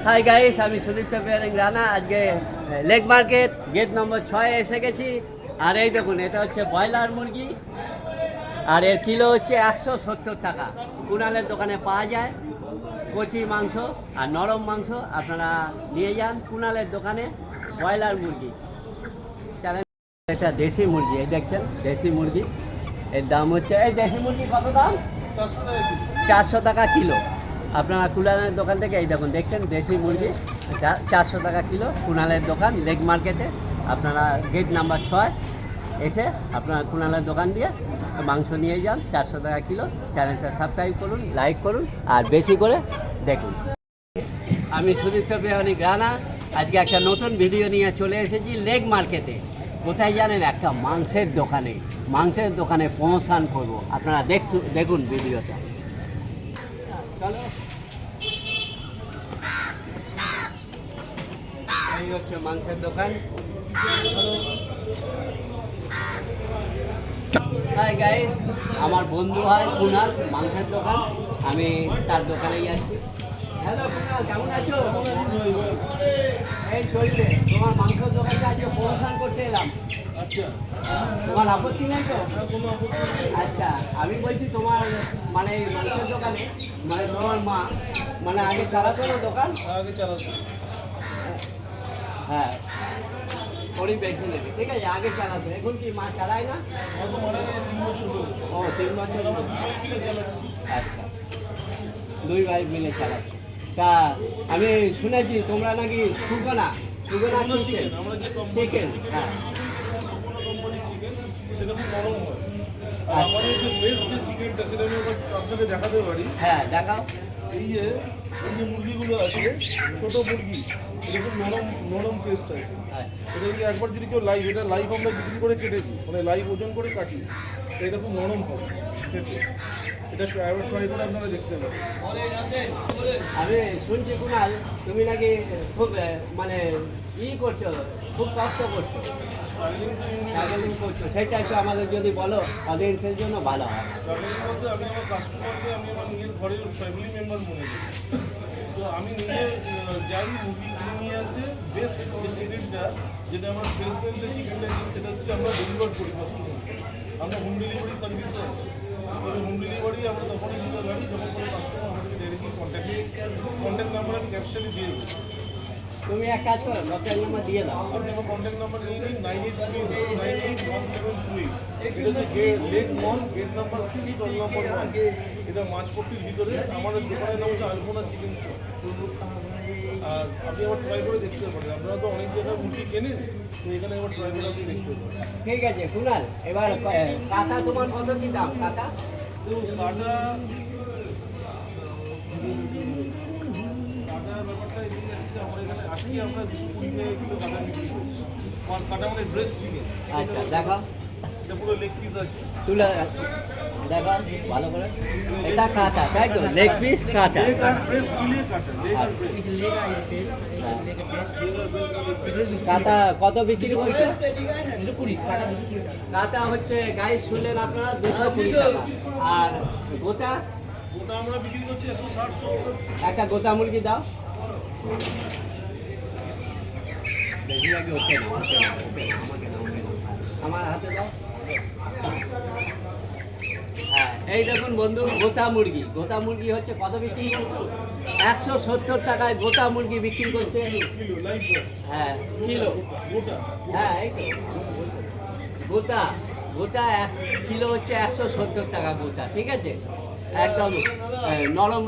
Hi guys, আমি সুদীপ্ত রানা। আজকে lake market gate number 6 এসে গেছি। আর এই দেখুন, এটা হচ্ছে ব্রয়লার মুরগি, আর এর কিলো হচ্ছে 170 টাকা। কুণালের দোকানে পাওয়া যায় কচি মাংস আর নরম মাংস। আপনারা নিয়ে যান কুণালের দোকানে। ব্রয়লার মুরগি, এটা দেশি মুরগি, এই দেখছেন দেশি মুরগি। এর দাম হচ্ছে, এই দেশি মুরগি কত দাম? 400 টাকা কিলো। আপনারা কুণালের দোকান থেকে এই দেখুন, দেখছেন দেশি মুরগি 400 টাকা কিলো। কুণালের দোকান লেক মার্কেটে। আপনারা গেট নাম্বার 6 এসে আপনারা কুণালের দোকান দিয়ে মাংস নিয়ে যান, 400 টাকা কিলো। চ্যানেলটা সাবস্ক্রাইব করুন, লাইক করুন আর বেশি করে দেখুন। আমি সুদীপ্ত রানা। আজকে একটা নতুন ভিডিও নিয়ে চলে এসেছি লেক মার্কেটে। কোথায় জানেন? একটা মাংসের দোকানে প্রমোশন করব। আপনারা দেখুন ভিডিওটা। চলো, এই হচ্ছে মাংসের দোকান। হাই গাইস, আমার বন্ধু হয় কুণাল, মাংসের দোকান। আমি তার দোকানেই আসছি। হ্যালো কুণাল, কেমন আছো? এই চলছে। তোমার মাংসের দোকানটা আজকে প্রমোশন করতে এলাম। আচ্ছা, তোমার আপত্তি নেই তো? কোনো আপত্তি নেই। আচ্ছা, আমি বলছি তোমার মানে এই মাংসের দোকানে মানে তোমার মা মানে আগে চালাতো না দোকান? আগে চালাতো। হ্যাঁ, ওরই বেশি নেবে, ঠিক আছে। আগে চালাতো, এখন কি মা চালায় না? কত মারা গেছে 3 বছর হলো। ও, 3 বছর। আমরা 2 ভাই মিলে চালাচ্ছি। আচ্ছা, 2 ভাই মিলে চালাচ্ছে। তা আমি শুনেছি তোমরা নাকি সুগনা আমরা চিকেন, চিকেন, আমরা যে কোম্পানি চিকেন, চিকেন, হ্যাঁ কোম্পানি চিকেন, সেটা খুব নরম হয়। আর আচ্ছা। আমাদের যে বেস্ট যে চিকেনটা, সেটা আমি এবার আপনাকে দেখাতে পারি। হ্যাঁ, দেখাও। এই যে মুরগিগুলো আছে, ছোট মুরগি, এটা খুব নরম নরম টেস্ট আছে। আচ্ছা, এটা যদি একবার যদি কেউ লাইভ, এটা লাইভ আমরা বিক্রি করে কেটে দিই, মানে লাইভ ওজন করে কাটি। তো এটা খুব নরম হবে খেতে। এটা একবার ট্রাই করে আপনারা দেখতে পারেন। আমি শুনছি কুণাল, তুমি নাকি খুব মানে করছো, খুব কষ্ট করছো, ট্রাভেলিং করছো। সেটা একটু আমাদের যদি বলো, অডিয়েন্সের জন্য ভালো হয়। ট্রাভেলিং বলতে আমি আমার কাস্টমারকে আমি আমার নিজের ঘরের ফ্যামিলি মেম্বার মনে করি। তো আমি নিজে যাই, মুরগি কিনে নিয়ে আসে, বেস্ট যে চিকেনটা, যেটা আমার ফ্রেশনেস যে চিকেনটা, সেটা হচ্ছে আমরা ডেলিভার করি কাস্টমারকে। আমরা হোম ডেলিভারি সার্ভিসও আছে। হোম ডেলিভারি আমরা তখনই দিতে পারি যখন কোনো কাস্টমার আমাদেরকে ডাইরেক্টলি কন্ট্যাক্ট নাম্বার আমি ক্যাপশনে দিয়ে দিই। তুমি এক কাজ করো, লোকের নাম্বার দিয়ে দাও। আপনি আমার কন্ট্যাক্ট নাম্বার নিয়ে নিন, 9830981728। এটা হচ্ছে লেক মল, গেট নাম্বার 6, স্টল নাম্বার 1। এটা মাঝপট্টির ভিতরে। আমাদের দোকানের নাম হচ্ছে আলপনা চিকেন শপ। আর আপনি আবার ট্রাই করে দেখতে পারেন। আপনারা তো অনেক জায়গায় মুরগি কেনেন, তো এখানে আবার ট্রাই করে আপনি দেখতে পারেন। ঠিক আছে কুণাল, এবার কাঁথা তোমার কত কি দাম? কাঁথা কাটার ব্যাপারটা এদিকে আছে যে আমার এখানে আজকে আমরা 220 টাকা কিলো কাটা বিক্রি করছি। আর কাটা মানে ড্রেস চিকেন। আচ্ছা, দেখাও, এটা পুরো লেগ পিস আছে। তুলে দেখাও ভালো করে। এটা কাঁথা, তাই তো? লেগ পিস কাঁথা। লেগ আর ব্রেস্ট মিলিয়ে কাটা, লেগ আর ব্রেস্ট। কাঁথা কত বিক্রি করছে? 220 টাকা। কাঁথা হচ্ছে গাইস, শুনলেন আপনারা, 220 টাকা। আর গোটা? ওটা আমরা বিক্রি করছি 160-170। একটা গোটা মুরগি দাও। দেখি আগে হচ্ছে না, আমাকে নাও, আমার হাতে দাও। হ্যাঁ, এই দেখুন বন্ধু, গোটা মুরগি হচ্ছে কত বিক্রি করছে? 170 টাকায় গোটা মুরগি বিক্রি করছে। কিলো লাইভ হ্যাঁ, কিলো। গোটা। হ্যাঁ, এই তো গোটা 1 কিলো হচ্ছে 170 টাকা গোটা, ঠিক আছে। একদম নরম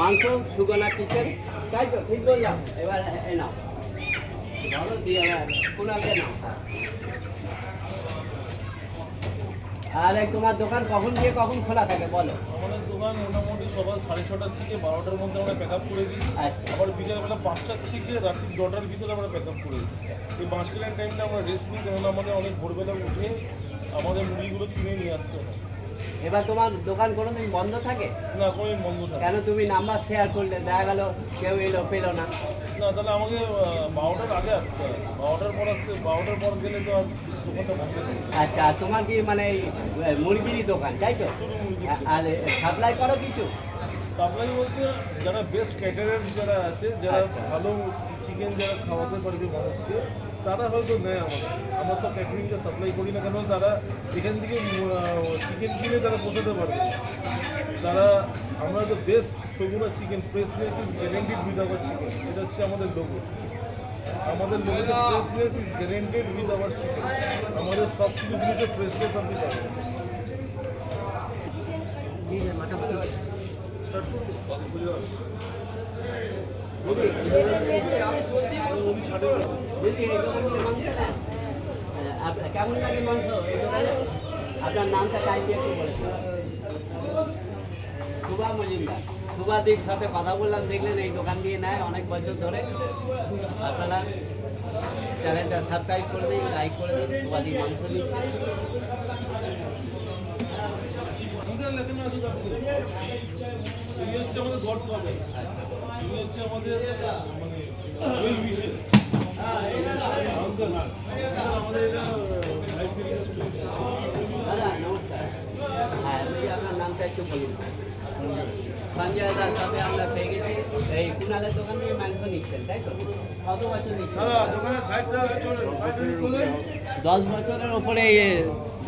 মাংস, সুগনা চিকেন, তাই তো? ঠিক বললাম? এবার এ নাও, ভালো দিয়ে কুণালকে নাও। আর তোমার দোকান কখন দিয়ে কখন খোলা থাকে বলো? আমাদের দোকান মোটামুটি সকাল 6:30 থেকে 12টার মধ্যে আমরা প্যাক আপ করে দিই। আচ্ছা, আবার বিকেলবেলা 5টার থেকে রাত্রি 2টার ভিতরে আমরা প্যাক আপ করে দিই। এই মাঝখানের টাইমটা আমরা রেস্ট নিই, কারণ আমাদের অনেক ভোরবেলা উঠে আমাদের মুরগিগুলো কিনে নিয়ে আসতে হয়। এবার তোমার দোকান কোনোদিন বন্ধ থাকে? না, কোনো বন্ধ থাকে কেন? তুমি নাম্বার শেয়ার করলে, দেখা গেল কেউ এলো পেলো না। না। তাহলে আমাকে 12টার আগে আসতে হয়। 12টার পর গেলে তো আর দোকানটা বন্ধ থাকে। আচ্ছা, আর তোমার কি মানে এই মুরগিরই দোকান, তাই তো? শুধু মুরগি। আর সাপ্লাই করো কিছু? সাপ্লাই বলতে যারা বেস্ট ক্যাটারার যারা আছে, যারা আচ্ছা। ভালো চিকেন যারা খাওয়াতে পারবে মানুষকে, তারা হয়তো নেয় আমাদের। আমরা সব ক্যাটারিংটা সাপ্লাই করি না, কারণ তারা এখান থেকে চিকেন কিনে তারা পোষাতে পারবে না। তারা আমরা তো best Suguna chicken, freshness is guaranteed with our chicken, এটা হচ্ছে আমাদের লোগো। আমাদের লোগোতে freshness is guaranteed with our chicken. আমাদের সব কিছু জিনিসের ফ্রেশনেস আপনি পাবেন। স্টার্ট করবো? কেমন লাগে মাংস এই দোকানে? আপনার নামটা কাইন্ডলি একটু বলেছেন। সুভা মজুমদার। সুভাদির সাথে কথা বললাম, দেখলেন এই দোকান দিয়ে নেয় অনেক বছর ধরে। আপনারা চ্যানেলটা সাবস্ক্রাইব করে দিন, লাইক করে দিন। সুভাদি মাংস নিচ্ছে। এই হচ্ছে আমাদের গড ফাদার, এই হচ্ছে আমাদের মানে ওয়েল উইশার। আমাদের এটা লাইফ দাদা নমস্কার। হ্যাঁ বলছি আপনার নামটা একটু বলুন। সঞ্জয় দার সাথে আমরা পেয়ে গেছি। এই কুণালের দোকান থেকে মাংস নিচ্ছেন, তাই তো? কত বছর নিচ্ছেন? 10 বছরের ওপরে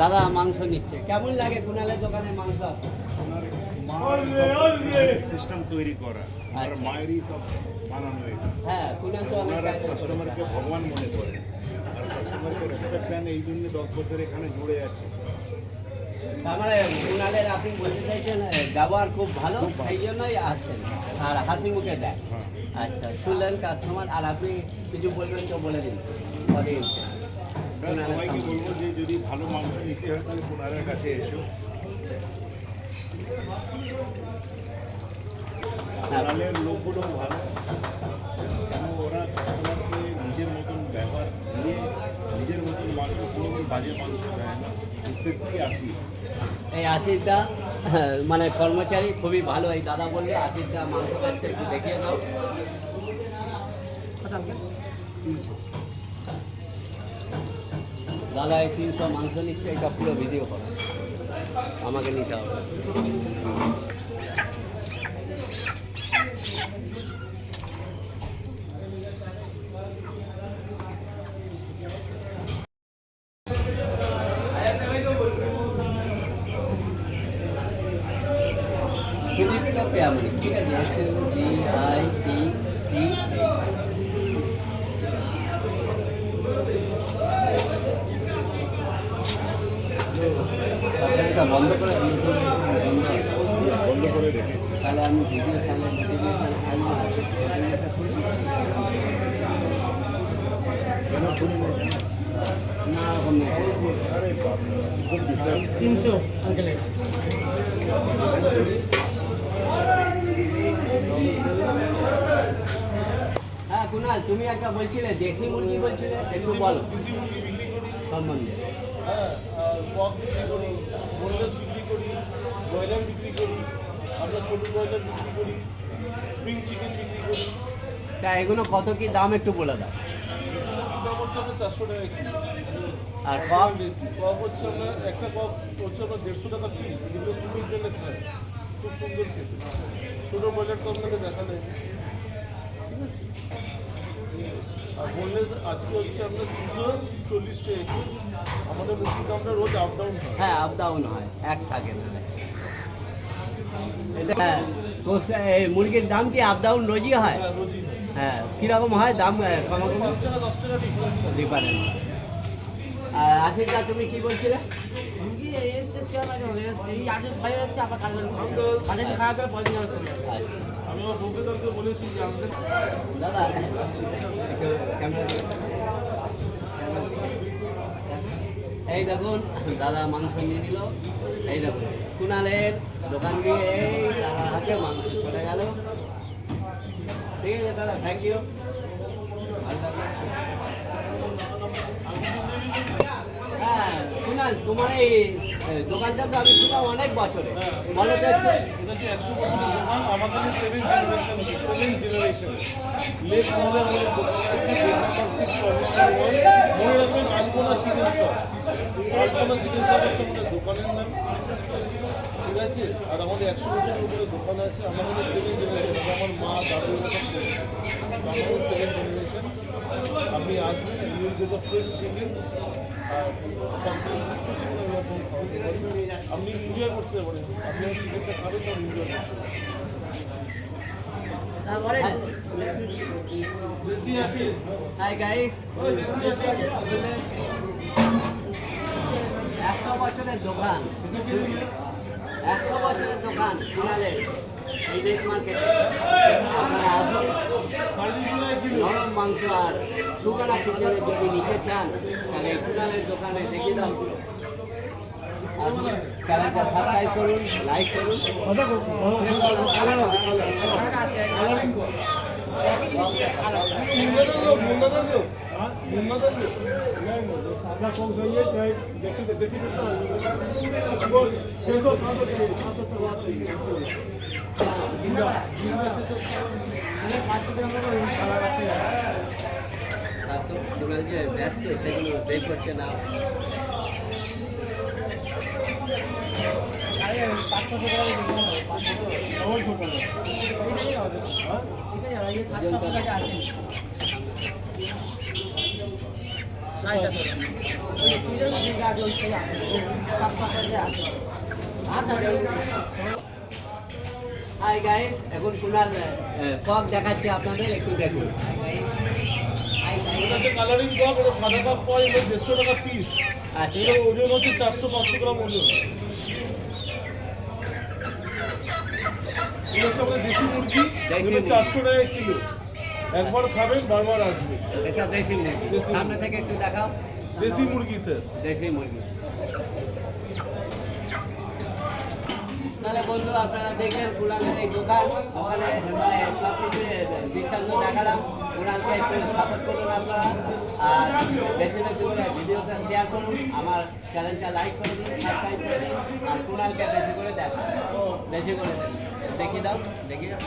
দাদা মাংস নিচ্ছে। কেমন লাগে কুণালের দোকানে মাংস? সিস্টেম তৈরি করা আর মায়েরই সব বানানো এটা। হ্যাঁ কুণাল তো অনেক ওনারা কাজ করেছে। কাস্টমারকে ভগবান মনে করেন আর কাস্টমারকে রেসপেক্ট দেন, এই জন্য 10 বছর এখানে জুড়ে আছে। তার মানে কুণালের আপনি বলতে চাইছেন ব্যবহার খুব ভালো, সেই জন্যই আসছেন আর হাসি মুখে দেয়। হ্যাঁ। আচ্ছা শুনলেন কাস্টমার, আর আপনি কিছু বলবেন তো বলে দিন অডিয়েন্স। ব্যাস, সবাইকে বলবো যে যদি ভালো মাংস নিতে হয় তাহলে কোনারের কাছে এসো। কোনালের লোকগুলো ভালো, কেন ওরা কাস্টমারকে নিজের মতন ব্যবহার দিয়ে নিজের মতন মাংস, কোনো বাজে মাংস দেয় না, স্পেশালি আশিস। এই আশিসদা মানে কর্মচারী খুবই ভালো। এই দাদা বললে আশিসদা মাংস খাচ্ছে, একটু দেখিয়ে দাও। দাদা এই 300 মাংস নিচ্ছে, এটা পুরো ভিডিও করো, আমাকে নিতে হবে। সুদীপ্ত পেয়ামনি, ঠিক আছে, SUDIPTA। এটা বন্ধ করে দিন। বন্ধ করে রেখেছি। তাহলে আমি ভিডিও চ্যানেল কেন খুলি না জানো? না রকম নেই। আরে বাপ, খুব ডিস্টার্ব। 300 আঙ্কেলের। হ্যাঁ কুণাল, তুমি একটা বলছিলে দেশি মুরগি বলছিলে, একটু বলো দেশি মুরগি বিক্রি করি, সম্বন্ধে। হ্যাঁ, পক বিক্রি করি, বোনলেস বিক্রি করি, ব্রয়লার বিক্রি করি, আমরা ছোটো ব্রয়লার বিক্রি করি, স্প্রিং চিকেন বিক্রি করি। তা এগুলো কত কি দাম একটু বলে দাও। দেশি মুরগির দাম হচ্ছে আমরা 400 টাকা কিলো। আর কক? দেশি কক হচ্ছে আমরা একটা কক হচ্ছে আমরা 150 টাকা পিস, যেগুলো সুমির জন্য খায়, খুব সুন্দর খেতে। ছোটো ব্রয়লার তো আপনাকে দেখালে, ঠিক আছে। আর বোনলেস আজকে হচ্ছে আপনার 340 টাকা কিলো। আমাদের মুরগির দামটা রোজ আপ ডাউন হয়। হ্যাঁ আপ ডাউন হয়, এক থাকে না। এটা হ্যাঁ, তো এই মুরগির দাম কি আপ ডাউন রোজই হয়? হ্যাঁ, রোজই হয়। হ্যাঁ কীরকম হয় দাম? কমাকমি 5 টাকা 10 টাকা ডিফারেন্স থাকে। ডিফারেন্স। আর আশিসদা তুমি কি বলছিলে? আচ্ছা। আমি আমার প্রফেসরকে বলেছি যে আমাদের দাদা ক্যামেরা এই দেখুন দাদা মাংস নিয়ে নিল। এই দেখুন কুণালের দোকান দিয়ে এই দাদার হাতে মাংস চলে গেল। ঠিক আছে দাদা, থ্যাংক ইউ। হ্যাঁ কুণাল, তোমার এই দোকানটা তো আমি ছিলাম অনেক বছরে, বলো তো একটু। এটা কি 100 বছরের দোকান, আমাদের 7 জেনারেশন, 7 জেনারেশন। লেট মনে আমাদের দোকান আছে, গেট নাম্বার 6 মনে রাখবেন আনকোনা চিকেন শপ। আলপনা চিকেন শপ হচ্ছে আমাদের দোকানের নাম, ঠিক আছে? আর আমাদের 100 বছরের উপরে দোকান আছে। আমাদের 7 জেনারেশন, আমার মা দাদু এরকম আমাদের 7 জেনারেশন। আপনি আসবেন, you will get the fresh chicken, আর সবথেকে সুস্থ চিকেন আমি আপনাকে খাওয়াতে পারি। আপনি এনজয় করতে পারেন, আপনি চিকেনটা খাবেন আর এনজয় করতে পারেন। দেশি আছে, হাই গাইস, ওই দেশি আছে। 100 বছরের দোকান, 100 বছরের দোকান কুণালের এই লেক মার্কেটে। আপনারা আসুন, নরম মাংস আর সুগানা চিকেনের যদি নিতে চান তাহলে এই কুণালের দোকানে দেখিয়ে দাও। আসুন, চ্যানেলটা সাবস্ক্রাইব করুন, লাইক করুন। আপনার কম चाहिए चाहे देखी देखी कितना 600 700 बात আসুন, কুণাল যে ব্যস্ত সেগুলো বের করছে না। হাই গাইস, এখন কুণাল কক দেখাচ্ছে আপনাদের, একটু দেখুন। কালারিং কাপ, এটা সাদা কাপ পাওয়া যায় 150 টাকা পিস। আচ্ছা, এর ওজন হচ্ছে 400-500 গ্রাম ওজন। এটা হচ্ছে আমাদের দেশি মুরগি, এগুলো 400 টাকা কিলো। একবার খাবেন বারবার আসবে। এটা দেশি মুরগি, দেশি সামনে থেকে একটু দেখাও। দেশি মুরগি স্যার। দেশি মুরগি। তাহলে বন্ধু, আপনারা দেখলেন কুণালের এই দোকান, ওখানে সব কিছু বিস্তারিত দেখালাম। কুণালকে একটু সাপোর্ট করুন আপনারা, আর বেশি বেশি করে ভিডিওটা শেয়ার করুন, আমার চ্যানেলটা লাইক করে দিন, সাবস্ক্রাইব করে দিন, আর কুণালকে বেশি করে দেখান, বেশি করে দেন। দেখিয়ে দাও, দেখিয়ে দাও।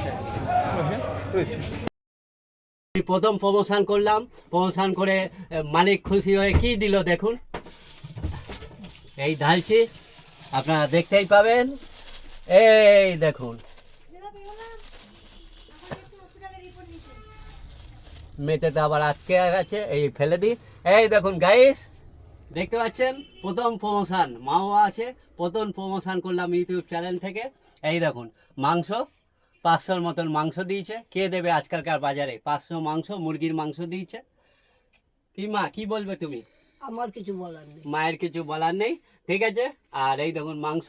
প্রথম প্রমোশন করলাম, প্রমোশন করে মালিক খুশি হয়ে কি দিল দেখুন। এই ঢালছি, আপনারা দেখতেই পাবেন। এই দেখুন, মেটেতে আবার আটকে গেছে, এই ফেলে দিই। এই দেখুন গাইস, দেখতে পাচ্ছেন প্রথম প্রমোশন মাও আছে, প্রথম প্রমোশন করলাম ইউটিউব চ্যানেল থেকে। এই দেখুন মাংস, 500-র মতন মাংস দিয়েছে। কে দেবে আজকালকার বাজারে 500 মাংস, মুরগির মাংস দিয়েছে। কি মা, কি বলবে তুমি? আমার কিছু বলার নেই। মায়ের কিছু বলার নেই, ঠিক আছে। আর এই দেখুন মাংস,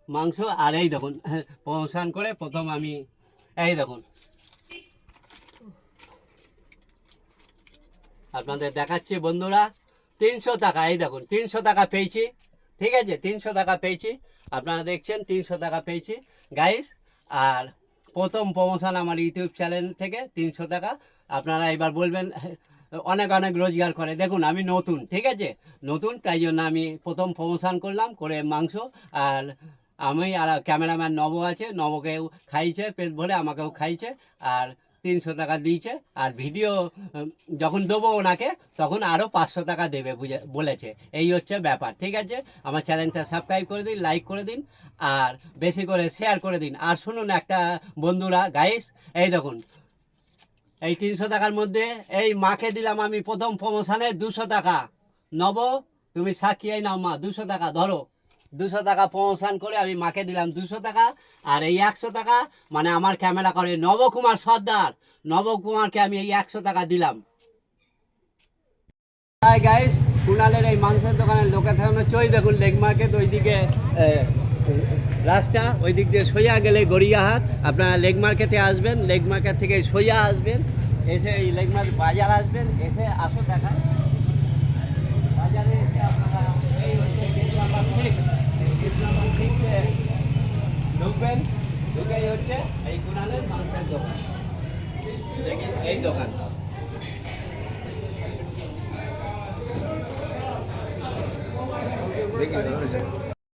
মাংস আর এই দেখুন প্রমোশন করে প্রথম আমি এই দেখুন আপনাদের দেখাচ্ছি বন্ধুরা। 300 টাকা, এই দেখুন 300 টাকা পেয়েছি, ঠিক আছে। 300 টাকা পেয়েছি, আপনারা দেখছেন 300 টাকা পেয়েছি গাইস। আর প্রথম প্রমোশন আমার ইউটিউব চ্যানেল থেকে 300 টাকা। আপনারা এবার বলবেন অনেক অনেক রোজগার করে। দেখুন আমি নতুন, ঠিক আছে, নতুন, তাই জন্য আমি প্রথম প্রমোশন করলাম করে মাংস। আর আমি আর ক্যামেরাম্যান নব আছে, নবকেও খাইছে পেট ভরে, আমাকেও খাইছে, আর 300 টাকা দিয়েছে। আর ভিডিও যখন দেবো ওনাকে তখন আরও 500 টাকা দেবে বলেছে। এই হচ্ছে ব্যাপার, ঠিক আছে। আমার চ্যানেলটা সাবস্ক্রাইব করে দিন, লাইক করে দিন, আর বেশি করে শেয়ার করে দিন। আর শুনুন একটা বন্ধুরা গাইস, এই দেখুন এই 300 টাকার মধ্যে এই মাকে দিলাম আমি প্রথম প্রমোশনে 200 টাকা। নব তুমি সাক্ষী নাও মা, 200 টাকা ধরো। 200 টাকা প্রমোশন করে আমি মাকে দিলাম 200 টাকা। আর এই 100 টাকা মানে আমার ক্যামেরা করে নবকুমার সর্দার, নবকুমারকে আমি এই 100 টাকা দিলাম। হাই গাইস, কুণালের এই মাংসের দোকানের লোকেশন হচ্ছে ওই দেখুন লেক মার্কেট, ওইদিকে রাস্তা, ওই দিক দিয়ে সোজা গেলে গড়িয়াহাট। আপনারা লেক মার্কেটে আসবেন, লেক মার্কেট থেকে সোজা আসবেন, এসে এই লেক মার্কেট বাজার আসবেন, এসে আসো দেখা বাজারে এসে আপনারা এই হচ্ছে গেট নাম্বার 6, গেট নাম্বার 6-এ ঢুকবেন, ঢুকেই হচ্ছে এই কুণালের মাংসের দোকান। দেখেন এই দোকান, দেখি